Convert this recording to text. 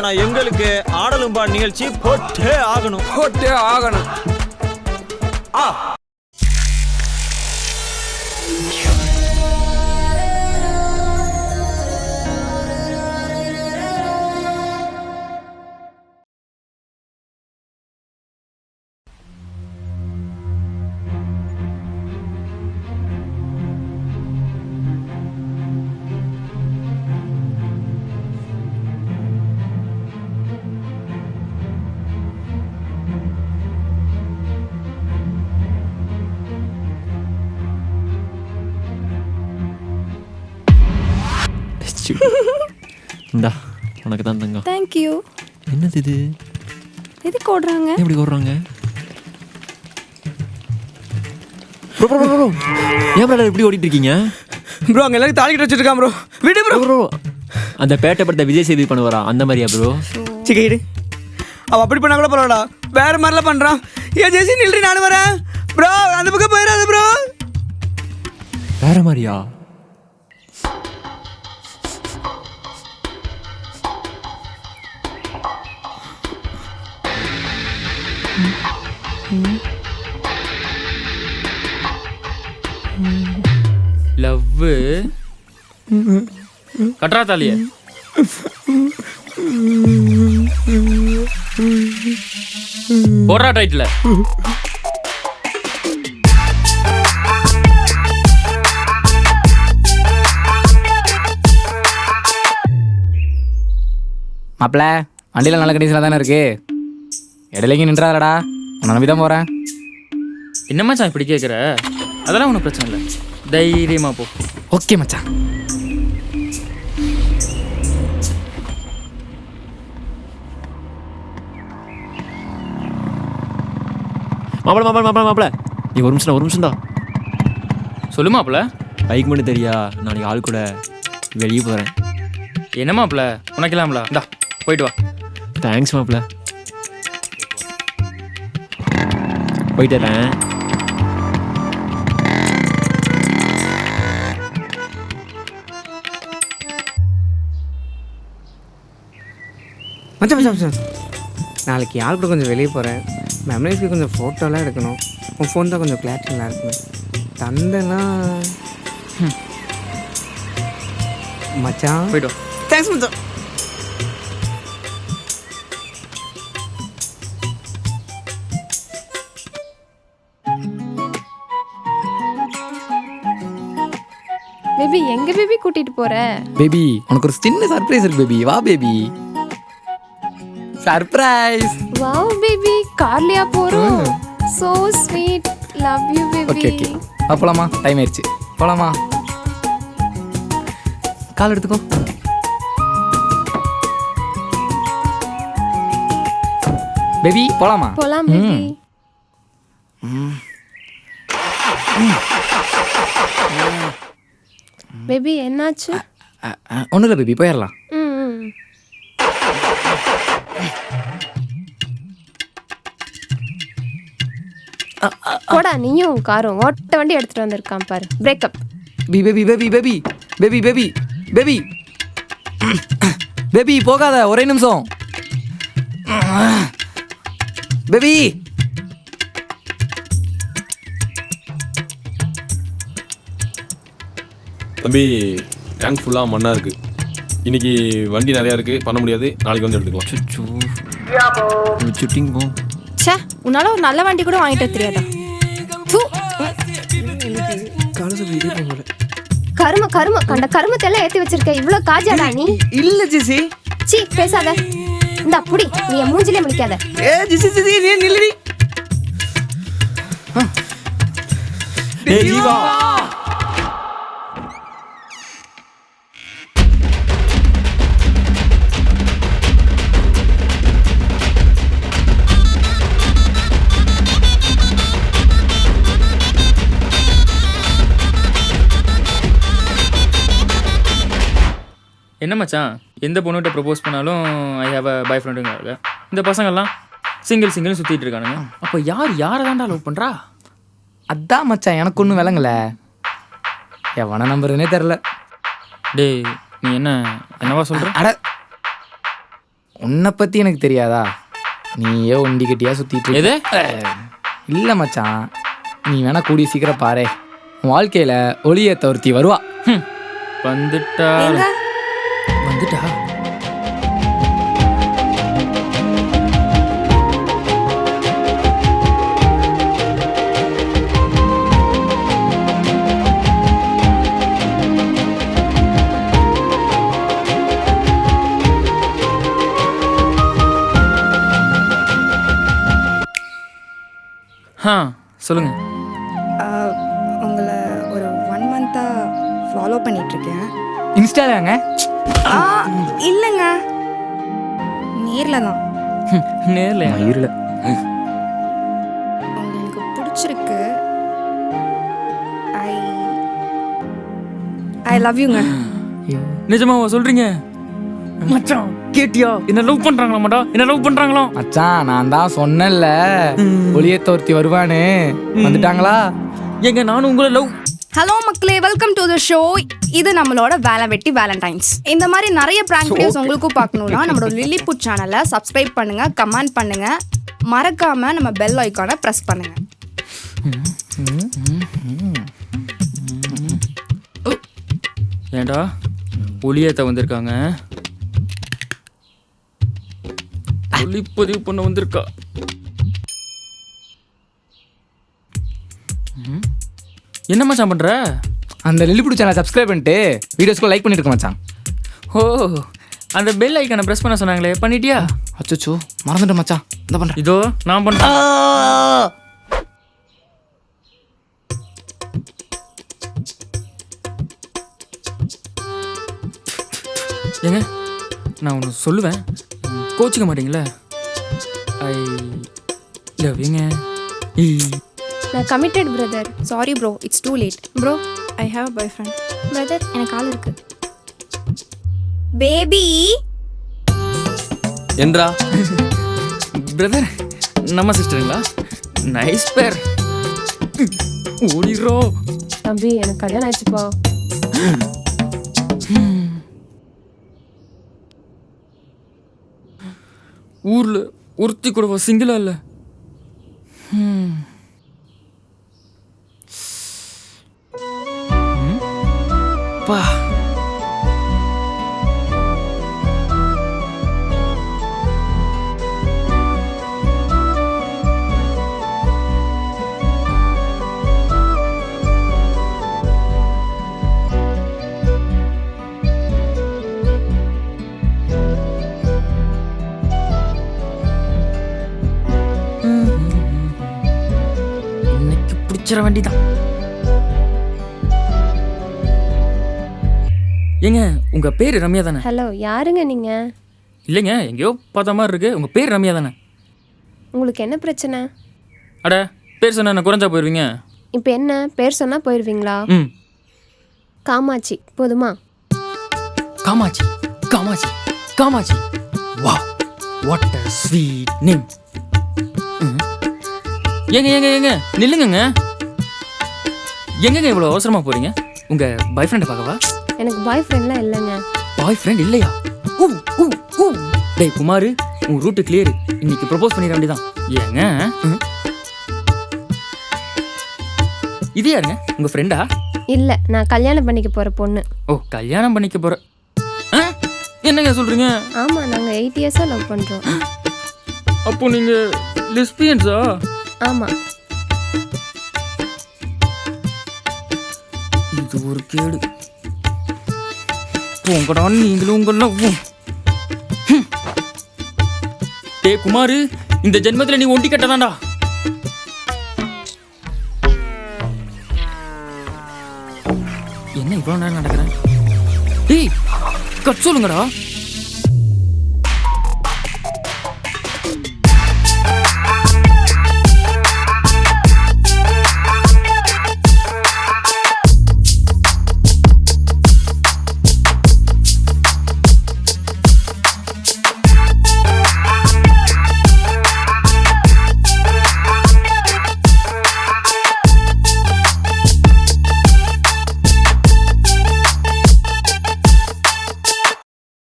ஆனா எங்களுக்கு ஆடலும் பாட நிகழ்ச்சி போட்டே ஆகணும். இந்தா உனக்கு தான் தங்கம். தேங்க்யூ. என்னது இது? எதுக்கு ஓடுறாங்க? எப்படி ஓடுறாங்க? ஏன் ப்ரோ இப்படி ஓடிட்டு இருக்கீங்க? ப்ரோ அங்கே எல்லாரும் தாலி கட்டி வச்சிருக்கான் ப்ரோ. விடு ப்ரோ. ப்ரோ அந்த பேட்டை படத்தை விஜய் சேது பண்ணுவாரா அந்த மாதிரியா ப்ரோ? சிக்கிடு. அவள் அப்படி பண்ணா கூட பரவாயில்ல, வேற மாதிரிலாம் பண்ணுறான். ஏன் ஜெய்சி நில்றி, நானும் வரேன் ப்ரோ. அந்த பக்கம் போயிடாது ப்ரோ. வேற மாதிரியா? லவ்வு கட்ரா தாலிய போடுறா டைட்டில். மாப்பிள்ள வண்டியில் நல்ல கண்டிஷனில் தானே இருக்கு. இடையிலேங்க நின்றாரடா, உன்னை நம்பி தான் போகிறேன். என்ன மச்சான் இப்படி கேட்குற? அதெல்லாம் ஒன்றும் பிரச்சனை இல்லை, தைரியமாக போ. ஓகே மச்சான். மாப்பிள நீ ஒரு நிமிஷம் தான். சொல்லு மாப்பிள்ள. பைக் மட்டும் தெரியா, நாளைக்கு ஆள் கூட வெளியே போகிறேன். என்ன மாப்பிள்ள உனக்கலாம்ல, இந்தா போயிட்டு வா. தேங்க்ஸ் மாப்பிள, போயிட்டு வரேன். மச்சான் மச்சான் மச்சான், நாளைக்கு ஆள் கூட கொஞ்சம் வெளியே போகிறேன். மெமரிஸ்க்கு கொஞ்சம் ஃபோட்டோலாம் எடுக்கணும். உன் ஃபோன் தான் கொஞ்சம் கிளாரிட்டி நல்லா இருக்கணும். தந்தனா மச்சான் போயிட்டு வா. தேங்க்ஸ் மச்சான். பேபி எங்க பேபி கூட்டிட்டு போற? பேபி உனக்கு ஒரு சின்ன சர்ப்ரைஸ் இருக்கு பேபி. வா பேபி. சர்ப்ரைஸ். வாவ் பேபி, கார்லயா போறோம்? So sweet, love you baby. Okay okay, போலாமா? டைம் ஆயிடுச்சு, போலாமா? கால் எடுத்துக்கோ. பேபி போலாமா? போலாம் பேபி. பேபி என்னாச்சு? ஒன்றும் இல்லை பேபி, போயிடலாம். போடா, நீயும் காரும் ஓட்ட வண்டி எடுத்துட்டு வந்திருக்கான் பாரு. Breakup. Baby baby baby baby baby baby baby போகாத, ஒரே நிமிஷம் பேபி. தம்பி டேங்க் ஃபுல்லாக மண்ணாக இருக்குது. இன்னைக்கு வண்டி நிறையா இருக்குது, பண்ண முடியாது. நாளைக்கு வந்து எடுத்துக்கலாம். சுட்டிங் போ. ச்சே, உன்னால ஒரு நல்ல வண்டி கூட வாங்கிட்டு தெரியாதா? கரும கண்ட கருமத்தெல்லாம் ஏத்தி வச்சிருக்க. இவ்வளவு காஜாடா நீ? இல்ல ஜிசி. சீ பேசாத. இந்தா புடி, நீ என் மூஞ்சிலே முடிக்காத. ஏ ஜிசி ஜிசி, நீ நில்லுடி. ஏய் ஜீவா, என்ன மச்சான், எந்த பொண்ணுகிட்ட ப்ரப்போஸ் பண்ணாலும் ஐ ஹேவ் அ பாய் ஃப்ரெண்டுங்கிறாங்க. இந்த பசங்கள்லாம் சிங்கிள் சுற்றிட்டு இருக்கானுங்க. அப்போ யாரை தான்டா லவ் பண்ணுறா? அதான் மச்சான், எனக்கு ஒன்றும் விளங்கல. எவனை நம்புறதுனே தெரில. டேய், நீ என்னவா சொல்கிற? அட, உன்னை பற்றி எனக்கு தெரியாதா? நீயே ஒண்டி கட்டியாக சுற்றிட்டு எது? இல்லை மச்சான், நீ வேணா கூடிய சீக்கிரம் பாரு, உன் வாழ்க்கையில் ஒளியேத்த ஒருத்தி வருவா. வந்துட்டா எங்க? வந்துட்டா சொல்லுங்க. உங்களை ஒரு 1 மந்த்தாக ஃபாலோ பண்ணிகிட்ருக்கேன். இன்ஸ்டாலாங்க? இல்லைங்க, நேரில் தான். நேரில் மயிரில் உங்களுக்கு பிடிச்சிருக்கு. ஐ லவ் யூங்க. நிஜமாவா சொல்றீங்க? மச்சான் கேட்டியா? என்ன லவ் பண்றாங்களா மாட்டா? என்ன லவ் பண்றாங்களா? மச்சான் நான் தான் சொன்னேன்ல ஒளியேத்த ஒருத்தி வருவான்னு. வந்துட்டாங்களா? எங்க நானும் உங்களை லவ். ஹலோ மக்களே, வெல்கம் டு த ஷோ. இது நம்மளோட வேலை வெட்டி வேலண்டைன்ஸ். இந்த மாதிரி நிறைய பிராங்க் வீடியோஸ் உங்களுக்கும் பார்க்கணும்னா நம்மளோட லில்லிபுட் சேனலை சப்ஸ்கிரைப் பண்ணுங்க, கமெண்ட் பண்ணுங்க, மறக்காம நம்ம பெல் ஐக்கானை ப்ரெஸ் பண்ணுங்க. ஏண்டா ஒளியேத்த வந்திருக்காங்க, ஒளிப்பதிவு பண்ண வந்திருக்கா. என்ன மச்சான் பண்ற? அந்த லில்லிபுட் சேனலை சப்ஸ்கிரைப் பண்ணிட்டு வீடியோஸ்க்கு லைக் பண்ணிட்டு இருக்க மச்சான். ஓ, அந்த பெல் ஐக்கானை ப்ரெஸ் பண்ண சொன்னாங்களே, பண்ணிட்டியா? அச்சோ மறந்துட்டேன் மச்சான், இந்த பண்ணுறேன். இதோ நான் பண்றேன். ஏங்க நான் ஒன்று சொல்லுவேன், கோச்சிக்க மாட்டீங்களா? ஐ லவ் யூங்க. நான் committed brother. Sorry bro, it's too late. Bro, I have bye friend. Brother, எனக்கு ஆள் இருக்கு. பேபி என்றா பிரதர், நம்ம சிஸ்டருங்களா? நைஸ் பேர். ஓடிரோ. தம்பி, எனக்கு கல்யாணம் ஆயிடுச்சுப்பா. ஊர்ல ஒருத்தி கூடவா சிங்கிளா இல்ல? பா இன்னைக்கு பிடிச்சிட வேண்டிதான். ஏங்க உங்க பேரு ரம்யா தானே? ஹலோ, யாருங்க நீங்க? இல்லைங்க, எங்கேயோ பார்த்த மாதிரி இருக்கு. உங்க பேர் ரம்யா தானே? உங்களுக்கு என்ன பிரச்சனை? அட, பேர் சொன்னா என்ன குறைஞ்சா போயிருவீங்க? இப்போ என்ன, பேர் சொன்னா போயிடுவீங்களா? ம். காமாட்சி போதுமா? Kamakshi, Kamakshi, Kamakshi. Wow, what a sweet name. ஏங்க ஏங்க ஏங்க நில்லுங்கங்க. எங்கங்க இவ்வளோ அவசரமா போறீங்க? உங்க பாய் ஃப்ரெண்டை பார்க்கவா? எனக்கு பாய் ஃப்ரெண்ட்லாம் இல்லைங்க. பாய் ஃப்ரெண்ட் இல்லையா? ஊ ஊ ஊ. டேய் குமார், உன் ரூட்டு கிளியர். இன்னைக்கு ப்ரப்போஸ் பண்ணிட வேண்டியதான். ஏங்க இது யாருங்க, உங்க ஃப்ரெண்டா? இல்லை, நான் கல்யாணம் பண்ணிக்க போகிற பொண்ணு. ஓ, கல்யாணம் பண்ணிக்க போற. என்னங்க சொல்றீங்க? ஆமாம், நாங்கள் 8 இயர்ஸாக லவ் பண்ணுறோம். அப்போ நீங்க லெஸ்பியன்ஸா? ஆமாம். இது ஒரு கேடு. போங்கடா நீங்களும் உங்க லவ்வும். டே குமாரு, இந்த ஜென்மத்தில் நீ ஒண்டி கட்டதாண்டா. என்ன இவ்வளோ நேரம் நடக்கிறேன்? டேய் கட் சொல்லுங்கடா.